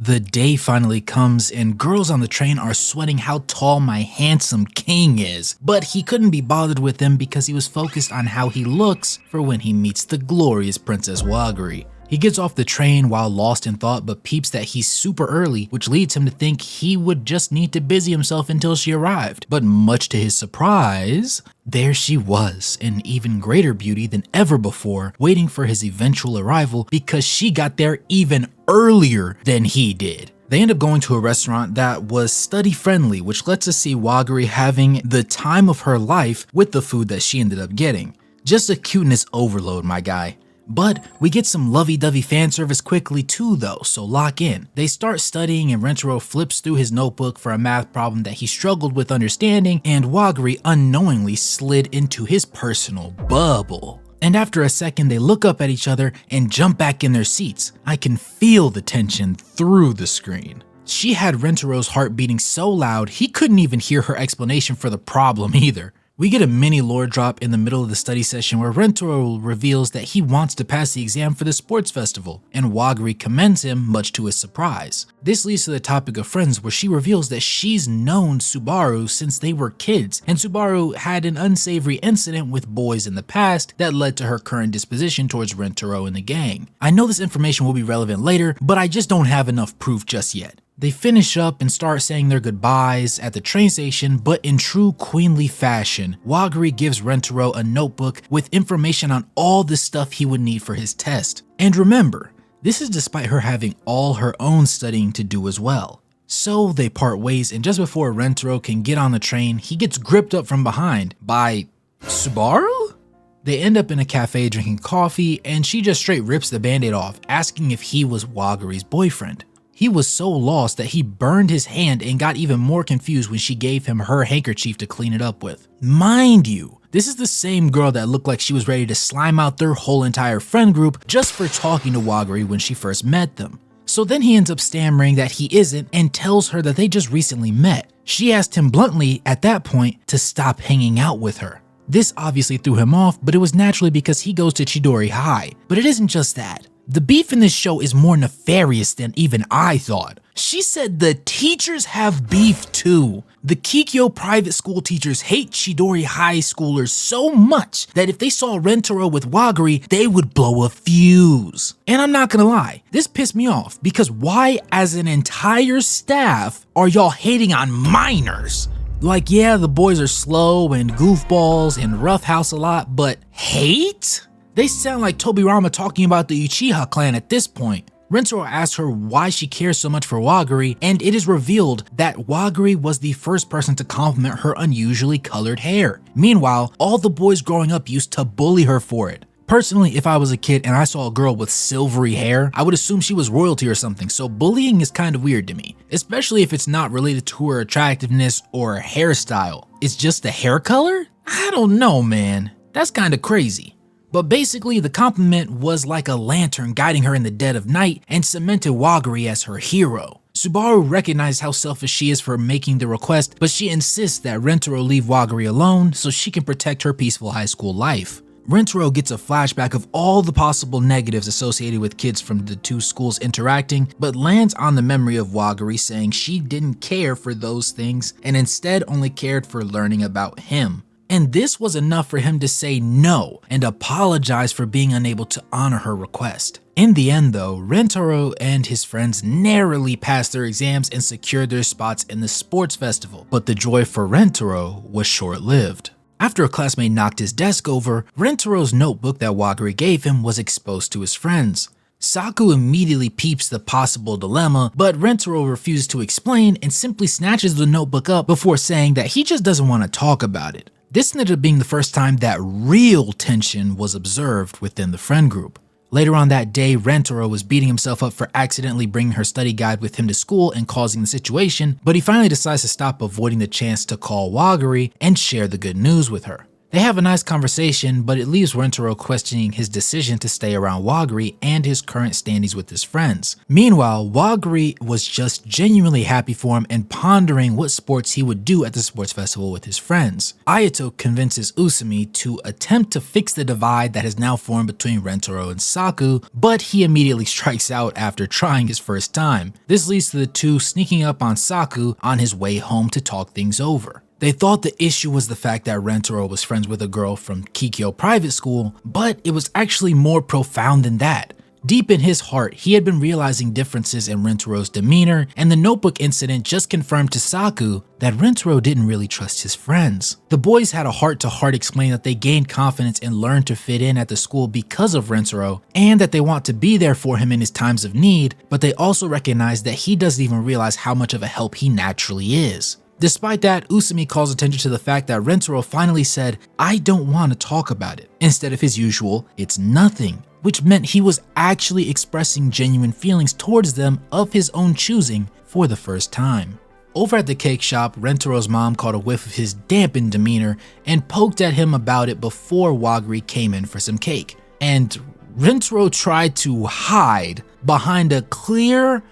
The day finally comes and girls on the train are sweating how tall my handsome king is, but he couldn't be bothered with them because he was focused on how he looks for when he meets the glorious Princess Wagari. He gets off the train while lost in thought but peeps that he's super early, which leads him to think he would just need to busy himself until she arrived. But much to his surprise, there she was, in even greater beauty than ever before, waiting for his eventual arrival because she got there even earlier than he did. They end up going to a restaurant that was study friendly, which lets us see Wagari having the time of her life with the food that she ended up getting. Just a cuteness overload, my guy. But we get some lovey-dovey fan service quickly too though, so lock in. They start studying and Rentaro flips through his notebook for a math problem that he struggled with understanding, and Wagari unknowingly slid into his personal bubble. And after a second they look up at each other and jump back in their seats. I can feel the tension through the screen. She had Rentaro's heart beating so loud he couldn't even hear her explanation for the problem either. We get a mini lore drop in the middle of the study session where Rentaro reveals that he wants to pass the exam for the sports festival, and Wagari commends him much to his surprise. This leads to the topic of friends where she reveals that she's known Subaru since they were kids, and Subaru had an unsavory incident with boys in the past that led to her current disposition towards Rentaro and the gang. I know this information will be relevant later, but I just don't have enough proof just yet. They finish up and start saying their goodbyes at the train station, but in true queenly fashion, Wagari gives Rentaro a notebook with information on all the stuff he would need for his test. And remember, this is despite her having all her own studying to do as well. So they part ways, and just before Rentaro can get on the train, he gets gripped up from behind by Subaru? They end up in a cafe drinking coffee, and she just straight rips the band-aid off, asking if he was Wagari's boyfriend. He was so lost that he burned his hand and got even more confused when she gave him her handkerchief to clean it up with. Mind you, this is the same girl that looked like she was ready to slime out their whole entire friend group just for talking to Wagari when she first met them. So then he ends up stammering that he isn't and tells her that they just recently met. She asked him bluntly at that point to stop hanging out with her. This obviously threw him off, but it was naturally because he goes to Chidori High. But it isn't just that. The beef in this show is more nefarious than even I thought. She said the teachers have beef too. The Kikyo private school teachers hate Chidori High schoolers so much that if they saw Rentaro with Wagari, they would blow a fuse. And I'm not gonna lie, this pissed me off because why as an entire staff are y'all hating on minors? Like, yeah, the boys are slow and goofballs and roughhouse a lot, but hate? They sound like Tobirama talking about the Uchiha clan at this point. Rentaro asks her why she cares so much for Wagari, and it is revealed that Wagari was the first person to compliment her unusually colored hair. Meanwhile, all the boys growing up used to bully her for it. Personally, if I was a kid and I saw a girl with silvery hair, I would assume she was royalty or something, so bullying is kind of weird to me, especially if it's not related to her attractiveness or hairstyle. It's just the hair color? I don't know, man. That's kind of crazy. But basically, the compliment was like a lantern guiding her in the dead of night and cemented Wagari as her hero. Subaru recognized how selfish she is for making the request, but she insists that Rentaro leave Wagari alone so she can protect her peaceful high school life. Rentaro gets a flashback of all the possible negatives associated with kids from the two schools interacting, but lands on the memory of Wagari saying she didn't care for those things and instead only cared for learning about him. And this was enough for him to say no and apologize for being unable to honor her request. In the end though, Rentaro and his friends narrowly passed their exams and secured their spots in the sports festival, but the joy for Rentaro was short-lived. After a classmate knocked his desk over, Rentaro's notebook that Wagari gave him was exposed to his friends. Saku immediately peeps the possible dilemma, but Rentaro refuses to explain and simply snatches the notebook up before saying that he just doesn't want to talk about it. This ended up being the first time that real tension was observed within the friend group. Later on that day, Rentaro was beating himself up for accidentally bringing her study guide with him to school and causing the situation, but he finally decides to stop avoiding the chance to call Wagari and share the good news with her. They have a nice conversation, but it leaves Rentaro questioning his decision to stay around Wagiri and his current standings with his friends. Meanwhile, Wagiri was just genuinely happy for him and pondering what sports he would do at the sports festival with his friends. Ayato convinces Usumi to attempt to fix the divide that has now formed between Rentaro and Saku, but he immediately strikes out after trying his first time. This leads to the two sneaking up on Saku on his way home to talk things over. They thought the issue was the fact that Rentaro was friends with a girl from Kikyo private school, but it was actually more profound than that. Deep in his heart, he had been realizing differences in Rentaro's demeanor, and the notebook incident just confirmed to Saku that Rentaro didn't really trust his friends. The boys had a heart-to-heart explain that they gained confidence and learned to fit in at the school because of Rentaro, and that they want to be there for him in his times of need, but they also recognize that he doesn't even realize how much of a help he naturally is. Despite that, Usumi calls attention to the fact that Rentaro finally said, "I don't want to talk about it," instead of his usual, "it's nothing," which meant he was actually expressing genuine feelings towards them of his own choosing for the first time. Over at the cake shop, Rentaro's mom caught a whiff of his dampened demeanor and poked at him about it before Wagiri came in for some cake. And Rentaro tried to hide behind a clear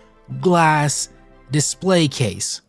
glass display case.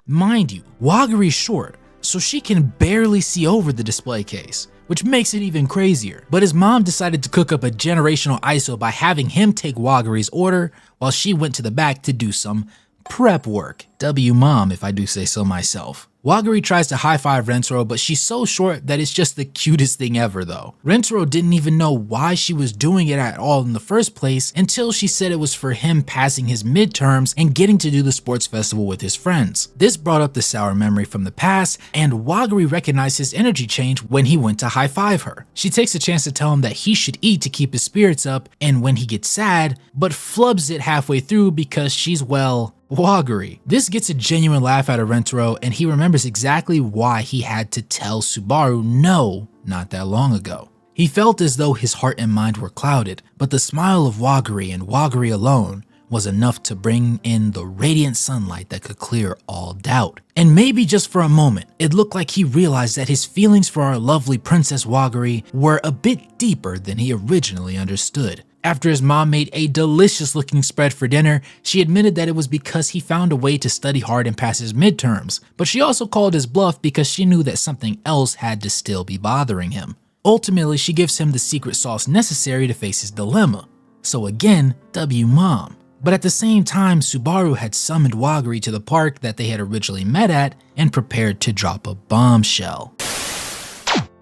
Mind you, Wagiri's short, so she can barely see over the display case, which makes it even crazier. But his mom decided to cook up a generational ISO by having him take Wagiri's order while she went to the back to do some prep work. W mom, if I do say so myself. Wagiri tries to high-five Rentaro, but she's so short that it's just the cutest thing ever though. Rentaro didn't even know why she was doing it at all in the first place until she said it was for him passing his midterms and getting to do the sports festival with his friends. This brought up the sour memory from the past, and Wagiri recognized his energy change when he went to high-five her. She takes a chance to tell him that he should eat to keep his spirits up and when he gets sad, but flubs it halfway through because she's, well, Wagiri. This gets a genuine laugh out of Rentaro, and he remembers exactly why he had to tell Subaru no not that long ago. He felt as though his heart and mind were clouded, but the smile of Wagiri and Wagiri alone was enough to bring in the radiant sunlight that could clear all doubt. And maybe just for a moment, it looked like he realized that his feelings for our lovely Princess Wagiri were a bit deeper than he originally understood. After his mom made a delicious looking spread for dinner, she admitted that it was because he found a way to study hard and pass his midterms, but she also called his bluff because she knew that something else had to still be bothering him. Ultimately, she gives him the secret sauce necessary to face his dilemma. So again, W mom. But at the same time, Subaru had summoned Wagiri to the park that they had originally met at and prepared to drop a bombshell.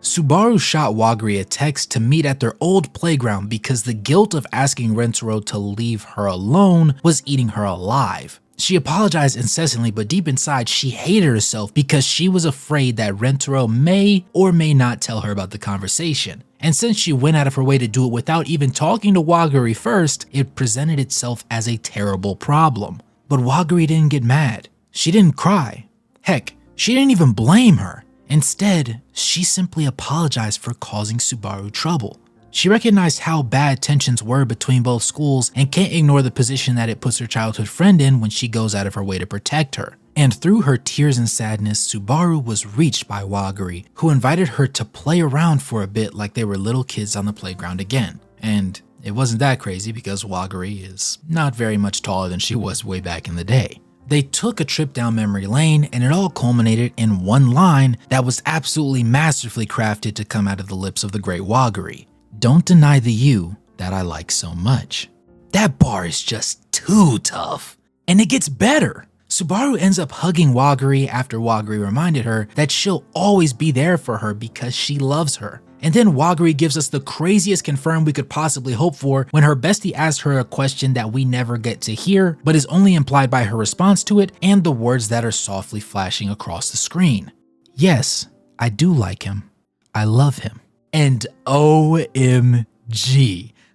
Subaru shot Wagiri a text to meet at their old playground because the guilt of asking Rentaro to leave her alone was eating her alive. She apologized incessantly, but deep inside she hated herself because she was afraid that Rentaro may or may not tell her about the conversation. And since she went out of her way to do it without even talking to Wagiri first, it presented itself as a terrible problem. But Wagiri didn't get mad. She didn't cry. Heck, she didn't even blame her. Instead, she simply apologized for causing Subaru trouble. She recognized how bad tensions were between both schools and can't ignore the position that it puts her childhood friend in when she goes out of her way to protect her. And through her tears and sadness, Subaru was reached by Wagiri, who invited her to play around for a bit like they were little kids on the playground again. And it wasn't that crazy because Wagiri is not very much taller than she was way back in the day. They took a trip down memory lane, and it all culminated in one line that was absolutely masterfully crafted to come out of the lips of the great Wagiri. "Don't deny the you that I like so much." That bar is just too tough. And it gets better. Subaru ends up hugging Wagiri after Wagiri reminded her that she'll always be there for her because she loves her. And then Wagiri gives us the craziest confirm we could possibly hope for when her bestie asked her a question that we never get to hear, but is only implied by her response to it and the words that are softly flashing across the screen. "Yes, I do like him. I love him." And OMG,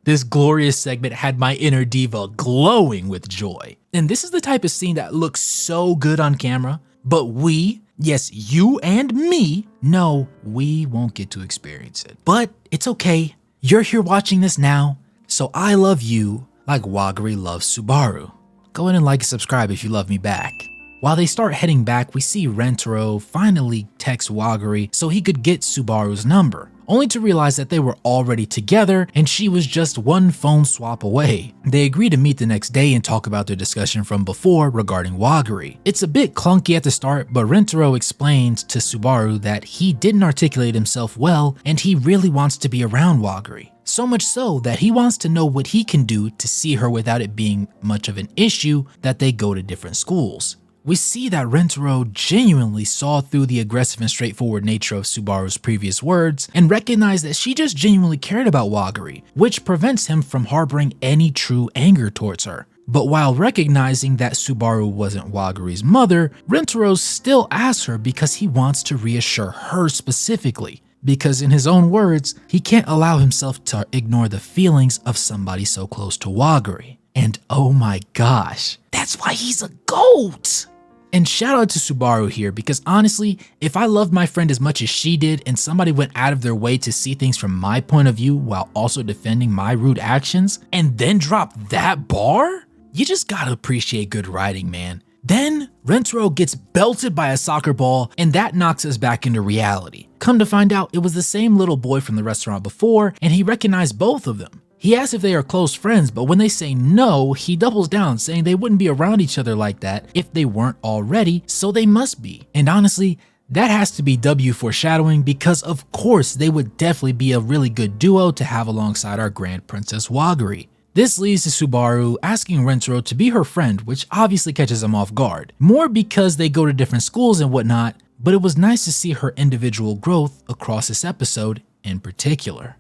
this glorious segment had my inner diva glowing with joy. And this is the type of scene that looks so good on camera, but we, yes, you and me, know we won't get to experience it. But it's okay. You're here watching this now, so I love you like Wagiri loves Subaru. Go ahead and like and subscribe if you love me back. While they start heading back, we see Rentaro finally text Wagari so he could get Subaru's number, only to realize that they were already together and she was just one phone swap away. They agree to meet the next day and talk about their discussion from before regarding Wagari. It's a bit clunky at the start, but Rentaro explains to Subaru that he didn't articulate himself well and he really wants to be around Wagari. So much so that he wants to know what he can do to see her without it being much of an issue that they go to different schools. We see that Rentaro genuinely saw through the aggressive and straightforward nature of Subaru's previous words and recognized that she just genuinely cared about Wagari, which prevents him from harboring any true anger towards her. But while recognizing that Subaru wasn't Wagari's mother, Rentaro still asks her because he wants to reassure her specifically. Because in his own words, he can't allow himself to ignore the feelings of somebody so close to Wagari. And oh my gosh, that's why he's a GOAT! And shout out to Subaru here, because honestly, if I loved my friend as much as she did and somebody went out of their way to see things from my point of view while also defending my rude actions, and then drop that bar, you just gotta appreciate good writing, man. Then, Rentaro gets belted by a soccer ball, and that knocks us back into reality. Come to find out, it was the same little boy from the restaurant before, and he recognized both of them. He asks if they are close friends, but when they say no, he doubles down, saying they wouldn't be around each other like that if they weren't already, so they must be. And honestly, that has to be W foreshadowing, because of course they would definitely be a really good duo to have alongside our Grand Princess Wagari. This leads to Subaru asking Rentaro to be her friend, which obviously catches him off guard. More because they go to different schools and whatnot, but it was nice to see her individual growth across this episode in particular.